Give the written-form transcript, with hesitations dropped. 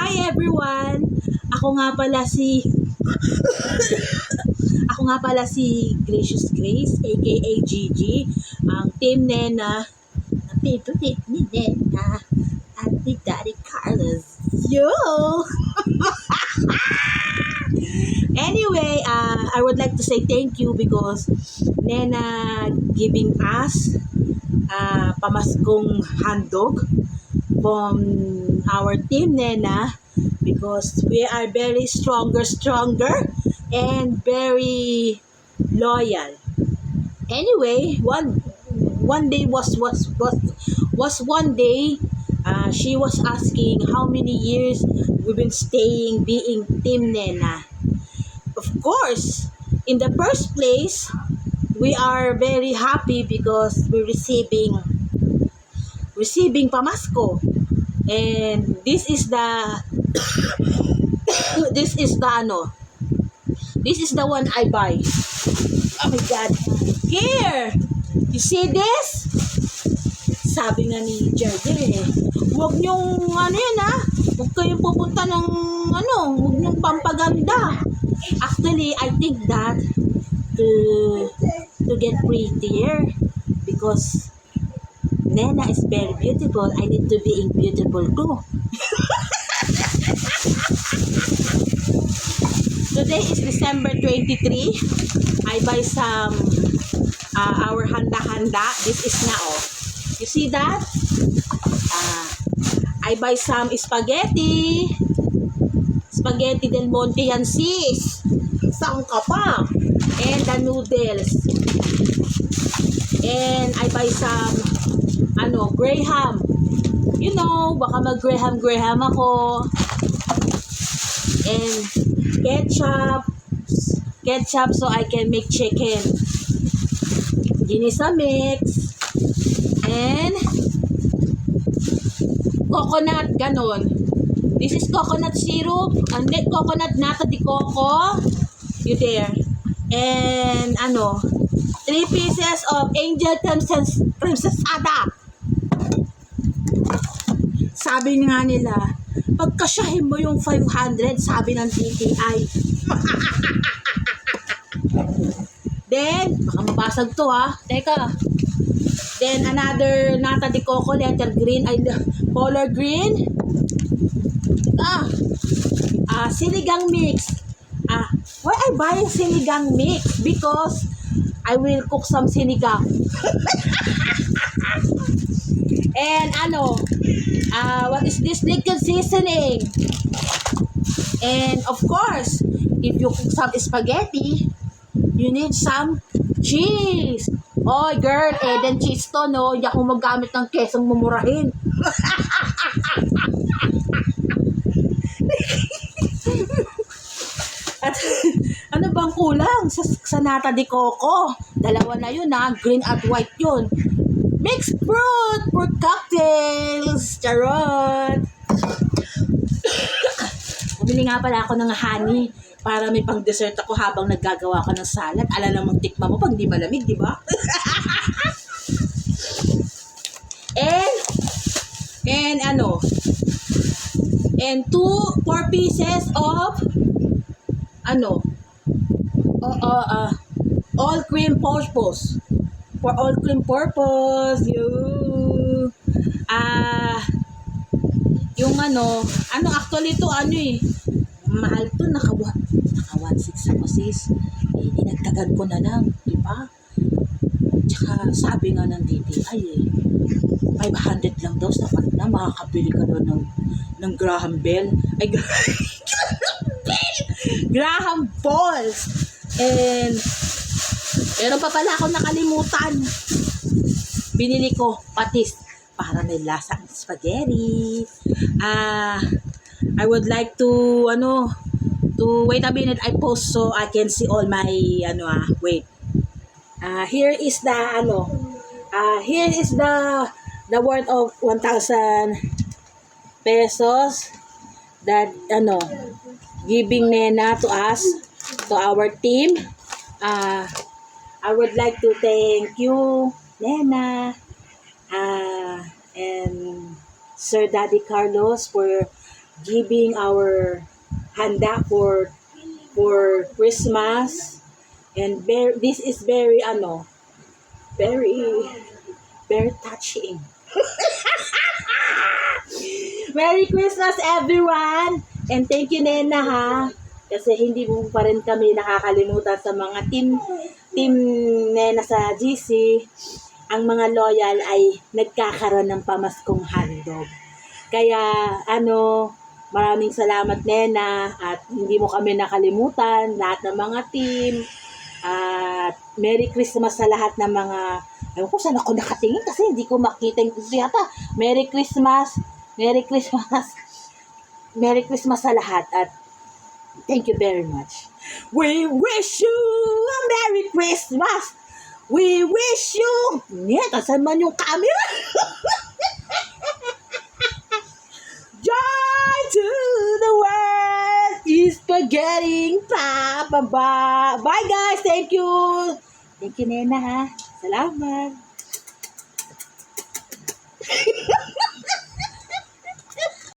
Hi everyone! Ako nga pala si Ako nga pala si Gracious Grace aka Gigi, ang Team Nena, ang favorite ni Nena at ni Daddy Carlos. Yo! Anyway, I would like to say thank you because Nena giving us pamaskong handog from our Team Nena because we are very stronger and very loyal. Anyway, one day was one day. She was asking how many years we've been staying being Team Nena. Of course, in the first place, we are very happy because we're receiving pamasko, and this is the this is the one I buy. Oh my God, here, you see this? Sabi nga ni Jerry, huwag niyong huwag kayong pupunta ng huwag niyong pampaganda. Actually, I think that to get prettier because Nena is very beautiful. I need to be beautiful too. Today is December 23. I buy some our handa-handa. This is na You see that? I buy some spaghetti. Spaghetti del Monte yan sis. Saan ka pa? And the noodles. And I buy some Graham. You know, baka mag-Graham ako. And ketchup so I can make chicken. Ginisa mix. And coconut, ganon. This is coconut syrup. And then coconut nata de coco. You there. And 3 pieces of Angel Princessada. Sabi nga nila, pagkasyahin mo yung 500, sabi ng DTI. Then, baka mabasag to Teka. Then, another nata de coco, letter green, color green. Sinigang mix. Why I buy sinigang mix? Because I will cook some sinigang. And what is this liquid seasoning? And of course, if you cook some spaghetti, you need some cheese. Oh girl, Eden cheese to, no? Hindi ako magamit ng kesong mumurahin. At ano bang kulang sa nata de coco? Dalawa na yun green at white yun. Mixed fruit for cocktails. Charot! Bumili nga pala ako ng honey para may pang dessert ako habang naggagawa ko ng salad. Ala namang tikma mo pag di malamig, di ba? And 4 pieces of all cream purpose. For all cream purpose, actually to mahal to, naka 1.6 ako sis. Dinagdagan ko na lang, di ba? Tsaka sabi nga ng DTI 500 lang daw, sapat na, makakabili ka daw ng Graham Bell. Graham balls. And meron pa pala ako nakalimutan. Binili ko patis para may lasa ng spaghetti. I would like to wait a minute. I post so I can see all my wait. Here is the worth of 1,000 pesos that giving Nena to us, to our team. I would like to thank you, Nena, and Sir Daddy Carlos for giving our handa for Christmas. And this is very, very, very touching. Merry Christmas, everyone! And thank you, Nena, ha? Kasi hindi mo pa rin kami nakakalimutan sa mga team Nena sa GC. Ang mga loyal ay nagkakaroon ng pamaskong handog. Kaya, maraming salamat, Nena, at hindi mo kami nakalimutan, lahat ng mga team. At Merry Christmas sa lahat ng mga, ewan ko saan ako nakatingin kasi hindi ko makita yung yata. Merry Christmas, Merry Christmas, Merry Christmas sa lahat, at thank you very much. We wish you a Merry Christmas. We wish you, saan man yung camera? Joy to the world is getting pa. Bye guys, thank you. Thank you, Nena, ha. Salamat.